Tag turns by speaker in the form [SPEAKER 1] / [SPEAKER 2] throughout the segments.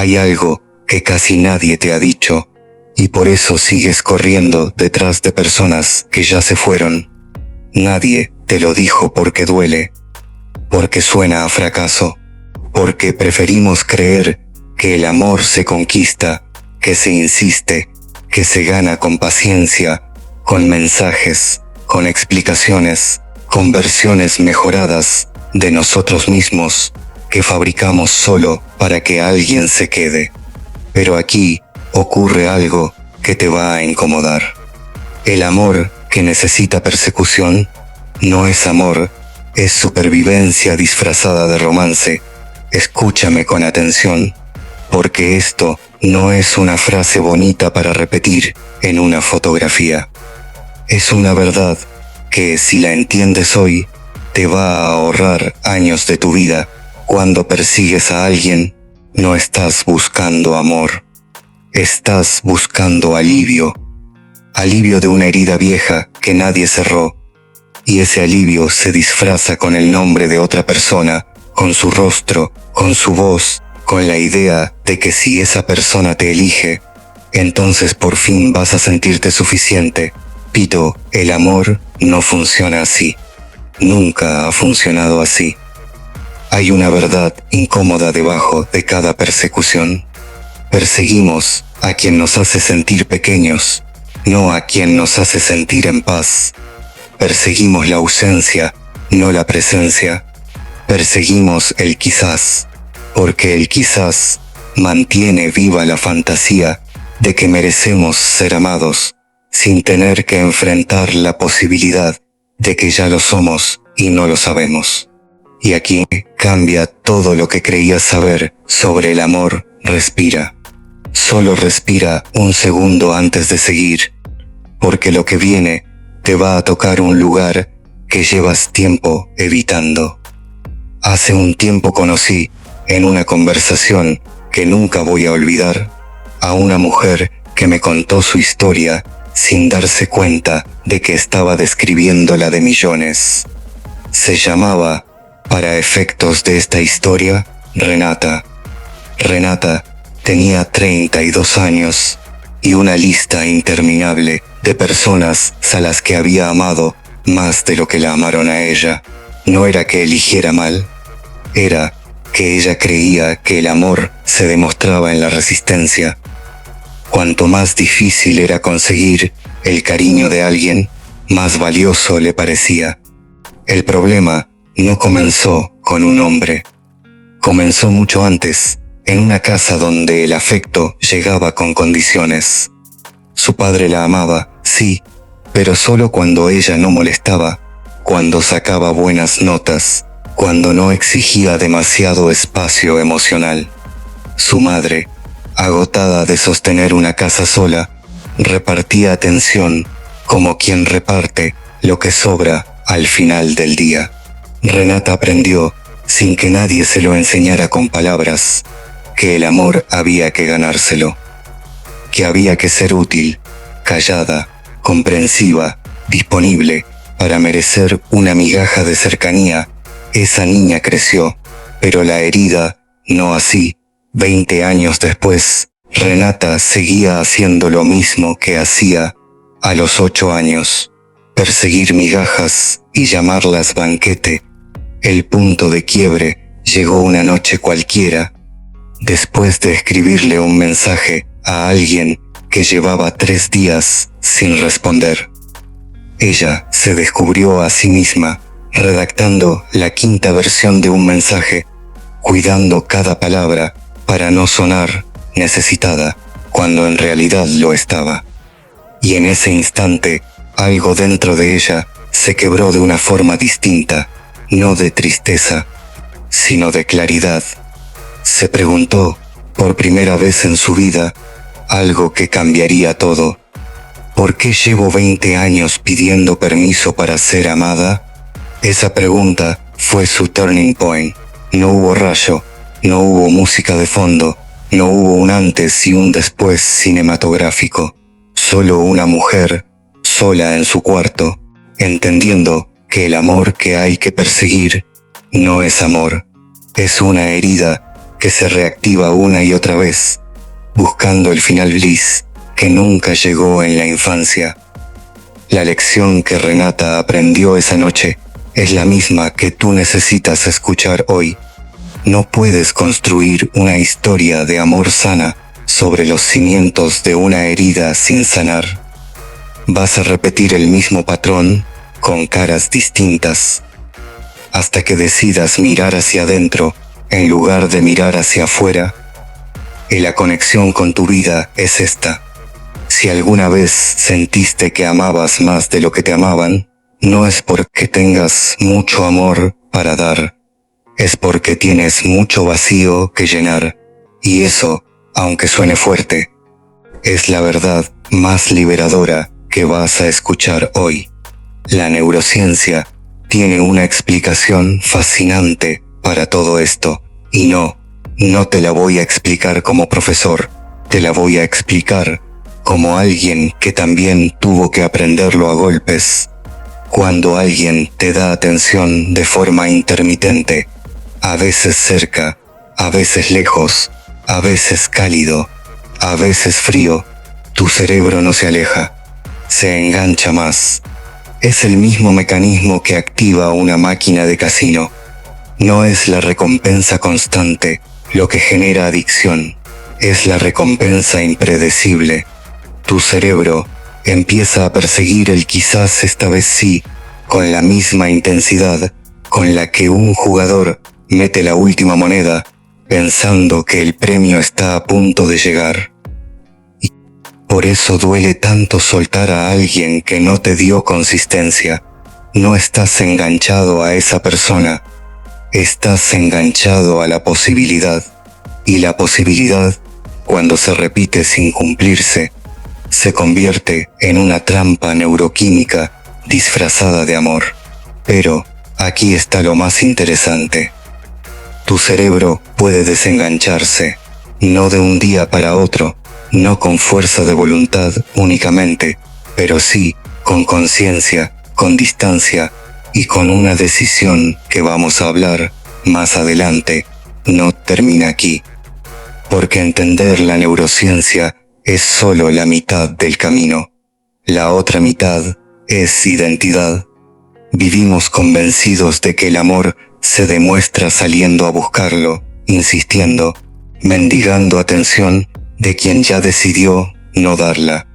[SPEAKER 1] Hay algo que casi nadie te ha dicho, y por eso sigues corriendo detrás de personas que ya se fueron. Nadie te lo dijo porque duele, porque suena a fracaso, porque preferimos creer que el amor se conquista, que se insiste, que se gana con paciencia, con mensajes, con explicaciones, con versiones mejoradas de nosotros mismos, que fabricamos solo para que alguien se quede. Pero aquí ocurre algo que te va a incomodar. El amor que necesita persecución no es amor, es supervivencia disfrazada de romance. Escúchame con atención, porque esto no es una frase bonita para repetir en una fotografía. Es una verdad que, si la entiendes hoy, te va a ahorrar años de tu vida. Cuando persigues a alguien, no estás buscando amor, estás buscando alivio. Alivio de una herida vieja que nadie cerró, y ese alivio se disfraza con el nombre de otra persona, con su rostro, con su voz, con la idea de que si esa persona te elige, entonces por fin vas a sentirte suficiente. Pito, el amor no funciona así. Nunca ha funcionado así. Hay una verdad incómoda debajo de cada persecución. Perseguimos a quien nos hace sentir pequeños, no a quien nos hace sentir en paz. Perseguimos la ausencia, no la presencia. Perseguimos el quizás, porque el quizás mantiene viva la fantasía de que merecemos ser amados, sin tener que enfrentar la posibilidad de que ya lo somos y no lo sabemos. Y aquí cambia todo lo que creías saber sobre el amor. Respira. Solo respira un segundo antes de seguir, porque lo que viene te va a tocar un lugar que llevas tiempo evitando. Hace un tiempo conocí, en una conversación que nunca voy a olvidar, a una mujer que me contó su historia sin darse cuenta de que estaba describiendo la de millones. Se llamaba, para efectos de esta historia, Renata. Renata tenía 32 años y una lista interminable de personas a las que había amado más de lo que la amaron a ella. No era que eligiera mal, era que ella creía que el amor se demostraba en la resistencia. Cuanto más difícil era conseguir el cariño de alguien, más valioso le parecía. El problema no comenzó con un hombre. Comenzó mucho antes, en una casa donde el afecto llegaba con condiciones. Su padre la amaba, sí, pero solo cuando ella no molestaba, cuando sacaba buenas notas, cuando no exigía demasiado espacio emocional. Su madre, agotada de sostener una casa sola, repartía atención como quien reparte lo que sobra al final del día. Renata aprendió, sin que nadie se lo enseñara con palabras, que el amor había que ganárselo, que había que ser útil, callada, comprensiva, disponible, para merecer una migaja de cercanía. Esa niña creció, pero la herida no así. 20 años después, Renata seguía haciendo lo mismo que hacía a los 8 años, perseguir migajas y llamarlas banquete. El punto de quiebre llegó una noche cualquiera, después de escribirle un mensaje a alguien que llevaba 3 días sin responder. Ella se descubrió a sí misma, redactando la 5ª versión de un mensaje, cuidando cada palabra para no sonar necesitada, cuando en realidad lo estaba. Y en ese instante, algo dentro de ella se quebró de una forma distinta, no de tristeza, sino de claridad. Se preguntó, por primera vez en su vida, algo que cambiaría todo. ¿Por qué llevo 20 años pidiendo permiso para ser amada? Esa pregunta fue su turning point. No hubo rayo, no hubo música de fondo, no hubo un antes y un después cinematográfico. Solo una mujer, sola en su cuarto, entendiendo que el amor que hay que perseguir no es amor, es una herida que se reactiva una y otra vez, buscando el final bliss que nunca llegó en la infancia. La lección que Renata aprendió esa noche es la misma que tú necesitas escuchar hoy. No puedes construir una historia de amor sana sobre los cimientos de una herida sin sanar. Vas a repetir el mismo patrón con caras distintas, hasta que decidas mirar hacia adentro en lugar de mirar hacia afuera. Y la conexión con tu vida es esta. Si alguna vez sentiste que amabas más de lo que te amaban, no es porque tengas mucho amor para dar, es porque tienes mucho vacío que llenar. Y eso, aunque suene fuerte, es la verdad más liberadora que vas a escuchar hoy. La neurociencia tiene una explicación fascinante para todo esto, y no te la voy a explicar como profesor, te la voy a explicar como alguien que también tuvo que aprenderlo a golpes. Cuando alguien te da atención de forma intermitente, a veces cerca, a veces lejos, a veces cálido, a veces frío, tu cerebro no se aleja, se engancha más. Es el mismo mecanismo que activa una máquina de casino. No es la recompensa constante lo que genera adicción, es la recompensa impredecible. Tu cerebro empieza a perseguir el quizás esta vez sí, con la misma intensidad con la que un jugador mete la última moneda, pensando que el premio está a punto de llegar. Y por eso duele tanto soltar a alguien que no te dio consistencia. No estás enganchado a esa persona, estás enganchado a la posibilidad. Y la posibilidad, cuando se repite sin cumplirse, se convierte en una trampa neuroquímica disfrazada de amor. Pero aquí está lo más interesante. Tu cerebro puede desengancharse, no de un día para otro, no con fuerza de voluntad únicamente, pero sí con conciencia, con distancia y con una decisión que vamos a hablar más adelante. No termina aquí, porque entender la neurociencia es solo la mitad del camino. La otra mitad es identidad. Vivimos convencidos de que el amor se demuestra saliendo a buscarlo, insistiendo, mendigando atención de quien ya decidió no darla.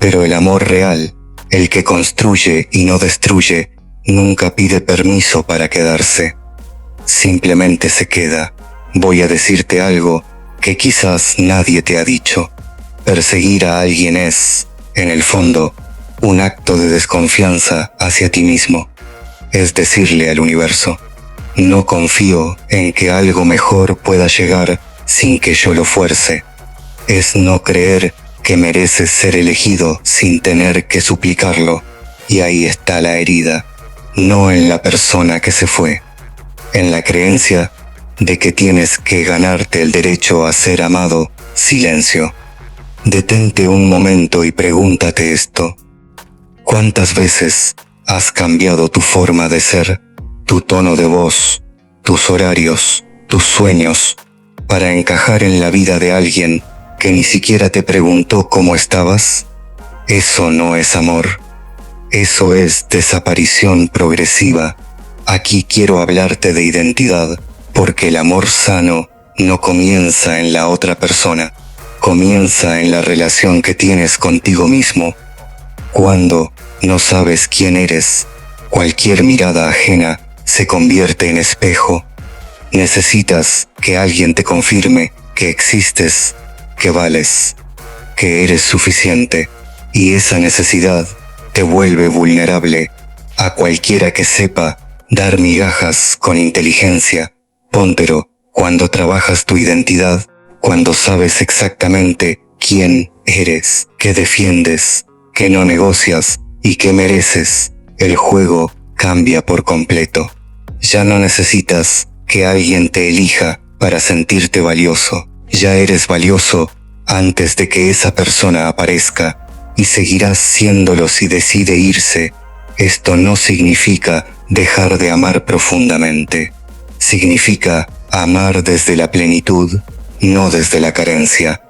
[SPEAKER 1] Pero el amor real, el que construye y no destruye, nunca pide permiso para quedarse. Simplemente se queda. Voy a decirte algo que quizás nadie te ha dicho. Perseguir a alguien es, en el fondo, un acto de desconfianza hacia ti mismo. Es decirle al universo, no confío en que algo mejor pueda llegar sin que yo lo fuerce. Es no creer que mereces ser elegido sin tener que suplicarlo. Y ahí está la herida, no en la persona que se fue, en la creencia de que tienes que ganarte el derecho a ser amado. Silencio. Detente un momento y pregúntate esto. ¿Cuántas veces has cambiado tu forma de ser, tu tono de voz, tus horarios, tus sueños, para encajar en la vida de alguien que ni siquiera te preguntó cómo estabas? Eso no es amor. Eso es desaparición progresiva. Aquí quiero hablarte de identidad, porque el amor sano no comienza en la otra persona, comienza en la relación que tienes contigo mismo. Cuando no sabes quién eres, cualquier mirada ajena se convierte en espejo. Necesitas que alguien te confirme que existes, que vales, que eres suficiente, y esa necesidad te vuelve vulnerable a cualquiera que sepa dar migajas con inteligencia. Póntero, cuando trabajas tu identidad, cuando sabes exactamente quién eres, qué defiendes, qué no negocias y qué mereces, el juego cambia por completo. Ya no necesitas que alguien te elija para sentirte valioso. Ya eres valioso antes de que esa persona aparezca, y seguirás siéndolo si decide irse. Esto no significa dejar de amar profundamente. Significa Amar desde la plenitud, no desde la carencia.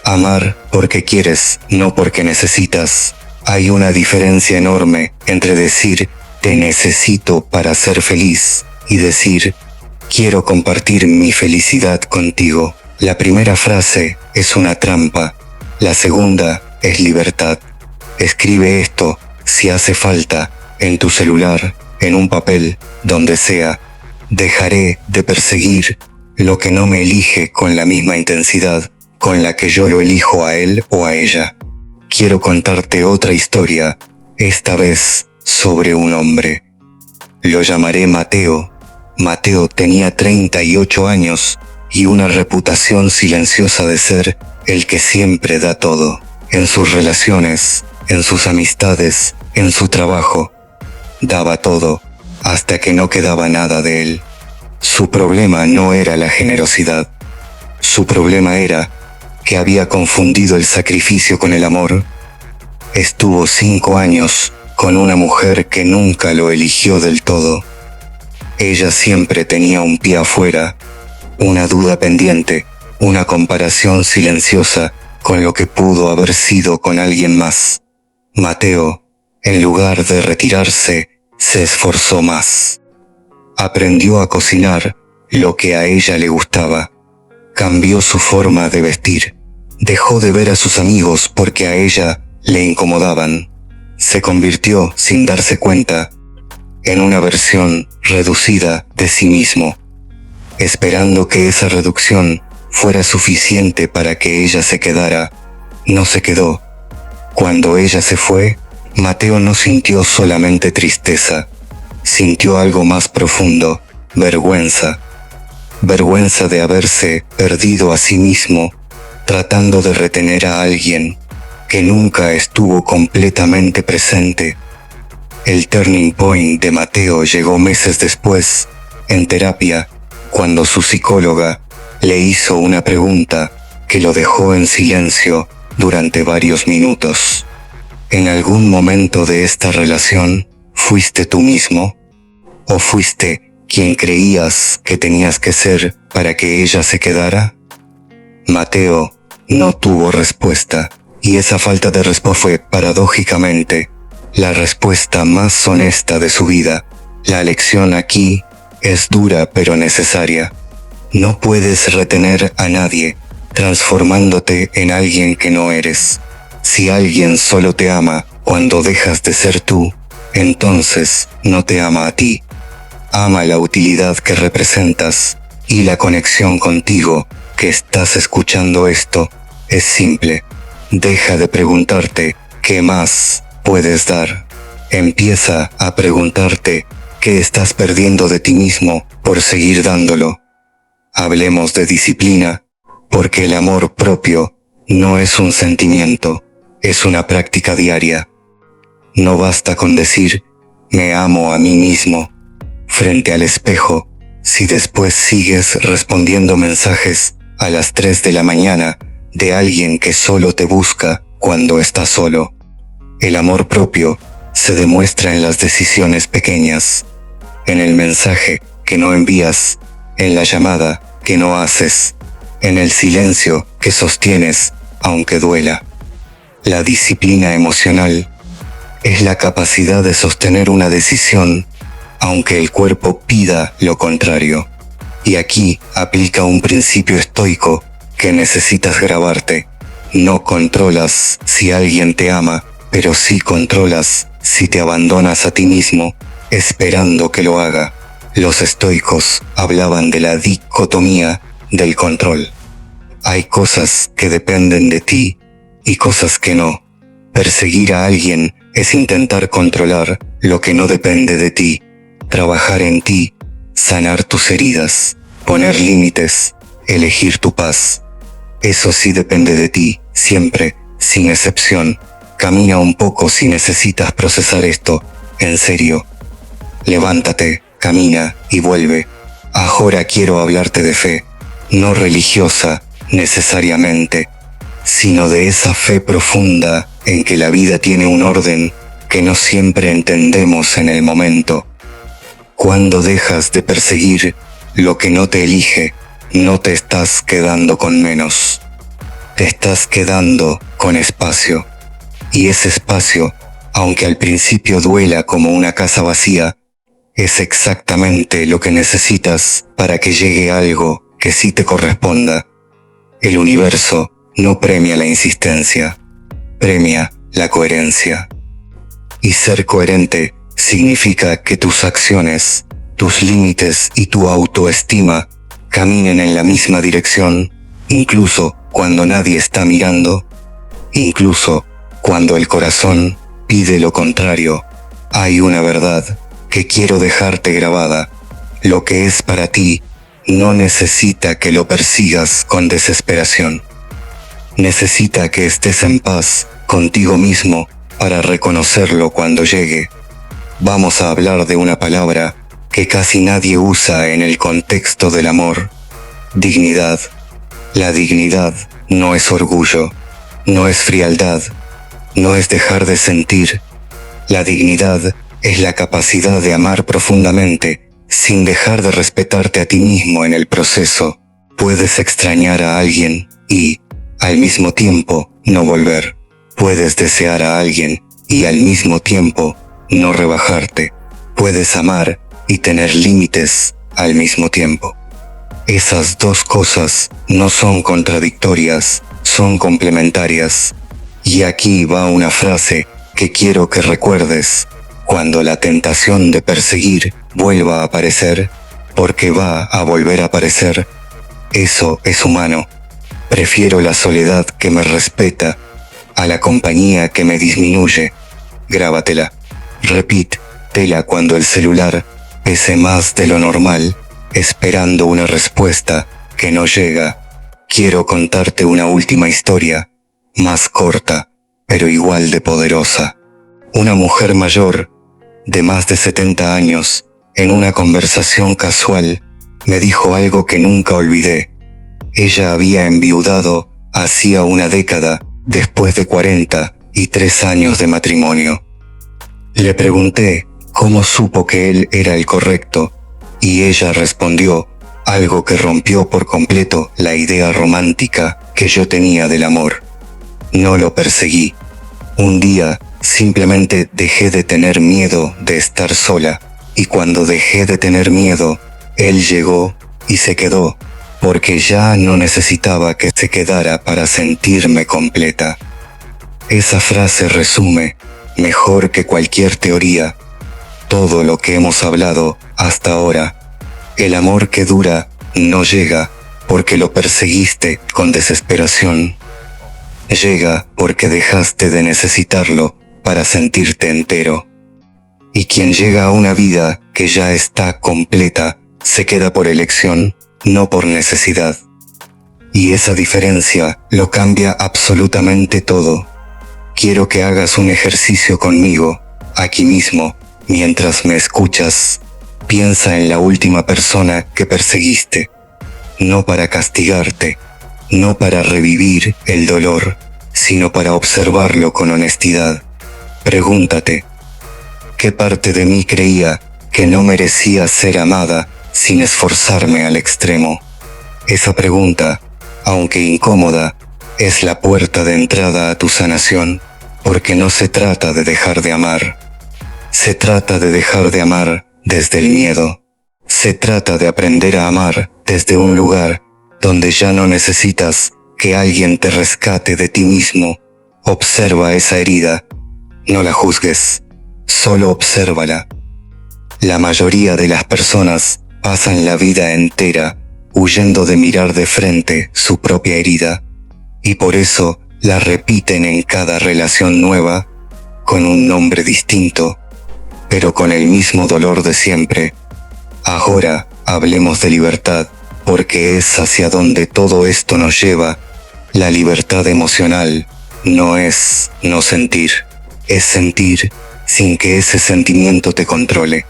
[SPEAKER 1] Amar porque quieres, no porque necesitas. Hay una diferencia enorme entre decir te necesito para ser feliz y decir quiero compartir mi felicidad contigo. La primera frase es una trampa, la segunda es libertad. Escribe esto, si hace falta, en tu celular, en un papel, donde sea. Dejaré de perseguir lo que no me elige con la misma intensidad con la que yo lo elijo a él o a ella. Quiero contarte otra historia, esta vez sobre un hombre. Lo llamaré Mateo. Mateo tenía 38 años y una reputación silenciosa de ser el que siempre da todo, en sus relaciones, en sus amistades, en su trabajo. Daba todo, hasta que no quedaba nada de él. Su problema no era la generosidad. Su problema era que había confundido el sacrificio con el amor. Estuvo 5 años con una mujer que nunca lo eligió del todo. Ella siempre tenía un pie afuera, una duda pendiente, una comparación silenciosa con lo que pudo haber sido con alguien más. Mateo, en lugar de retirarse, se esforzó más. Aprendió a cocinar lo que a ella le gustaba. Cambió su forma de vestir. Dejó de ver a sus amigos porque a ella le incomodaban. Se convirtió, sin darse cuenta, en una versión reducida de sí mismo, esperando que esa reducción fuera suficiente para que ella se quedara. No se quedó. Cuando ella se fue, Mateo no sintió solamente tristeza, sintió algo más profundo, vergüenza. Vergüenza de haberse perdido a sí mismo, tratando de retener a alguien que nunca estuvo completamente presente. El turning point de Mateo llegó meses después, en terapia, cuando su psicóloga le hizo una pregunta que lo dejó en silencio durante varios minutos. ¿En algún momento de esta relación fuiste tú mismo? ¿O fuiste quien creías que tenías que ser para que ella se quedara? Mateo no tuvo respuesta, y esa falta de respuesta fue, paradójicamente, la respuesta más honesta de su vida. La lección aquí es dura pero necesaria. No puedes retener a nadie, transformándote en alguien que no eres. Si alguien solo te ama cuando dejas de ser tú, entonces no te ama a ti. Ama la utilidad que representas, y la conexión contigo, que estás escuchando esto, es simple. Deja de preguntarte ¿qué más puedes dar? Empieza a preguntarte ¿qué estás perdiendo de ti mismo por seguir dándolo? Hablemos de disciplina, porque el amor propio no es un sentimiento, es una práctica diaria. No basta con decir me amo a mí mismo frente al espejo, si después sigues respondiendo mensajes a las 3 de la mañana de alguien que solo te busca cuando estás solo. El amor propio se demuestra en las decisiones pequeñas, en el mensaje que no envías, en la llamada que no haces, en el silencio que sostienes aunque duela. La disciplina emocional es la capacidad de sostener una decisión aunque el cuerpo pida lo contrario. Y aquí aplica un principio estoico que necesitas grabarte. No controlas si alguien te ama, pero sí controlas si te abandonas a ti mismo, esperando que lo haga. Los estoicos hablaban de la dicotomía del control. Hay cosas que dependen de ti y cosas que no. Perseguir a alguien es intentar controlar lo que no depende de ti. Trabajar en ti, sanar tus heridas, poner límites, elegir tu paz. Eso sí depende de ti, siempre, sin excepción. Camina un poco si necesitas procesar esto, en serio. Levántate, camina y vuelve. Ahora quiero hablarte de fe, no religiosa, necesariamente, sino de esa fe profunda en que la vida tiene un orden que no siempre entendemos en el momento. Cuando dejas de perseguir lo que no te elige, no te estás quedando con menos. Te estás quedando con espacio. Y ese espacio, aunque al principio duela como una casa vacía, es exactamente lo que necesitas para que llegue algo que sí te corresponda. El universo no premia la insistencia, premia la coherencia. Y ser coherente significa que tus acciones, tus límites y tu autoestima caminen en la misma dirección, incluso cuando nadie está mirando, incluso cuando el corazón pide lo contrario. Hay una verdad que quiero dejarte grabada. Lo que es para ti no necesita que lo persigas con desesperación. Necesita que estés en paz contigo mismo para reconocerlo cuando llegue. Vamos a hablar de una palabra que casi nadie usa en el contexto del amor: dignidad. La dignidad no es orgullo, no es frialdad, no es dejar de sentir. La dignidad es la capacidad de amar profundamente sin dejar de respetarte a ti mismo en el proceso. Puedes extrañar a alguien y, al mismo tiempo, no volver. Puedes desear a alguien y al mismo tiempo no rebajarte. Puedes amar y tener límites al mismo tiempo. Esas dos cosas no son contradictorias, son complementarias. Y aquí va una frase que quiero que recuerdes: cuando la tentación de perseguir vuelva a aparecer, porque va a volver a aparecer, eso es humano. Prefiero la soledad que me respeta a la compañía que me disminuye. Grábatela. Repítela cuando el celular pese más de lo normal, esperando una respuesta que no llega. Quiero contarte una última historia, más corta, pero igual de poderosa. Una mujer mayor, de más de 70 años, en una conversación casual, me dijo algo que nunca olvidé. Ella había enviudado hacía una década, después de 43 años de matrimonio. Le pregunté cómo supo que él era el correcto, y ella respondió algo que rompió por completo la idea romántica que yo tenía del amor. No lo perseguí. Un día simplemente dejé de tener miedo de estar sola, y cuando dejé de tener miedo, él llegó y se quedó, porque ya no necesitaba que se quedara para sentirme completa. Esa frase resume, mejor que cualquier teoría, todo lo que hemos hablado hasta ahora. El amor que dura no llega porque lo perseguiste con desesperación. Llega porque dejaste de necesitarlo para sentirte entero. Y quien llega a una vida que ya está completa, se queda por elección, no por necesidad. Y esa diferencia lo cambia absolutamente todo. Quiero que hagas un ejercicio conmigo, aquí mismo, mientras me escuchas. Piensa en la última persona que perseguiste, no para castigarte, no para revivir el dolor, sino para observarlo con honestidad. Pregúntate, ¿qué parte de mí creía que no merecía ser amada sin esforzarme al extremo? Esa pregunta, aunque incómoda, es la puerta de entrada a tu sanación, porque no se trata de dejar de amar. Se trata de dejar de amar desde el miedo. Se trata de aprender a amar desde un lugar donde ya no necesitas que alguien te rescate de ti mismo. Observa esa herida. No la juzgues. Solo obsérvala. La mayoría de las personas pasan la vida entera huyendo de mirar de frente su propia herida, y por eso la repiten en cada relación nueva, con un nombre distinto, pero con el mismo dolor de siempre. Ahora hablemos de libertad, porque es hacia donde todo esto nos lleva. La libertad emocional no es no sentir, es sentir sin que ese sentimiento te controle.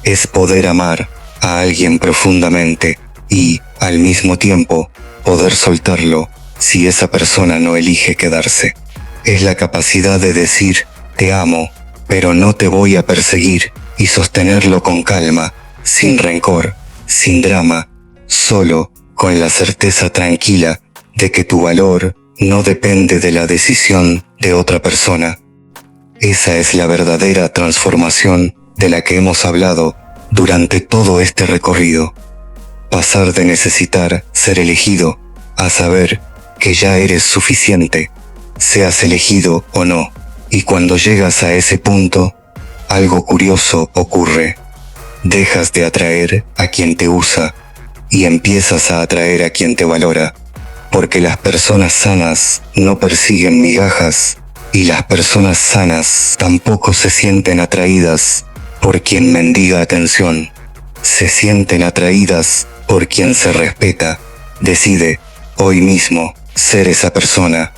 [SPEAKER 1] Es poder amar a alguien profundamente y, al mismo tiempo, poder soltarlo si esa persona no elige quedarse. Es la capacidad de decir, te amo, pero no te voy a perseguir, y sostenerlo con calma, sin rencor, sin drama, solo, con la certeza tranquila de que tu valor no depende de la decisión de otra persona. Esa es la verdadera transformación de la que hemos hablado durante todo este recorrido. Pasar de necesitar ser elegido a saber que ya eres suficiente, seas elegido o no. Y cuando llegas a ese punto, algo curioso ocurre. Dejas de atraer a quien te usa y empiezas a atraer a quien te valora, porque las personas sanas no persiguen migajas y las personas sanas tampoco se sienten atraídas por quien mendiga atención. Se sienten atraídas por quien se respeta. Decide, hoy mismo, ser esa persona.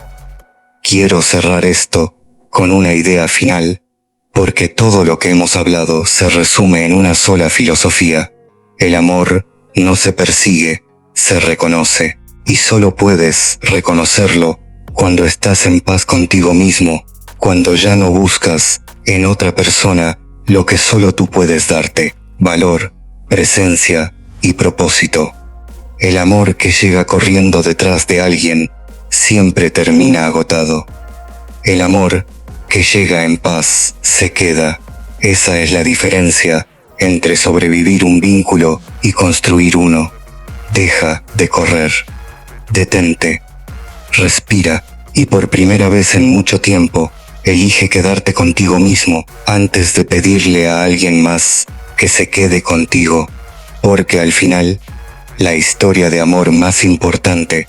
[SPEAKER 1] Quiero cerrar esto con una idea final, porque todo lo que hemos hablado se resume en una sola filosofía. El amor no se persigue, se reconoce, y solo puedes reconocerlo cuando estás en paz contigo mismo, cuando ya no buscas en otra persona lo que solo tú puedes darte: valor, presencia y propósito. El amor que llega corriendo detrás de alguien siempre termina agotado. El amor que llega en paz se queda. Esa es la diferencia entre sobrevivir un vínculo y construir uno. Deja de correr. Detente. Respira y por primera vez en mucho tiempo, elige quedarte contigo mismo antes de pedirle a alguien más que se quede contigo, porque al final, la historia de amor más importante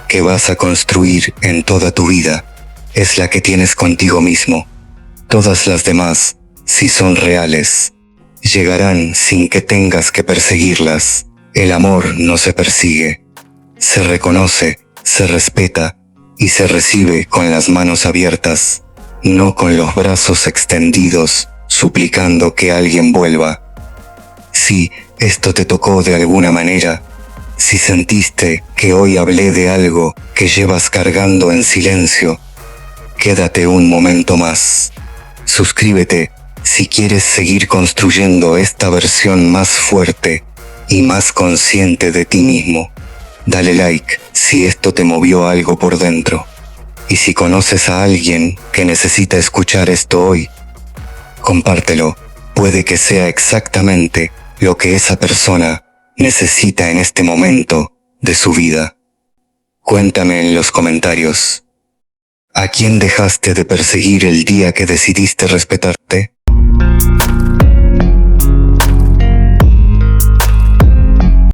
[SPEAKER 1] que vas a construir en toda tu vida es la que tienes contigo mismo. Todas las demás, si son reales, llegarán sin que tengas que perseguirlas. El amor no se persigue, se reconoce, se respeta y se recibe con las manos abiertas, no con los brazos extendidos, suplicando que alguien vuelva. Si esto te tocó de alguna manera, si sentiste que hoy hablé de algo que llevas cargando en silencio, quédate un momento más. Suscríbete si quieres seguir construyendo esta versión más fuerte y más consciente de ti mismo. Dale like si esto te movió algo por dentro. Y si conoces a alguien que necesita escuchar esto hoy, compártelo. Puede que sea exactamente lo que esa persona necesita en este momento de su vida. Cuéntame en los comentarios. ¿A quién dejaste de perseguir el día que decidiste respetarte?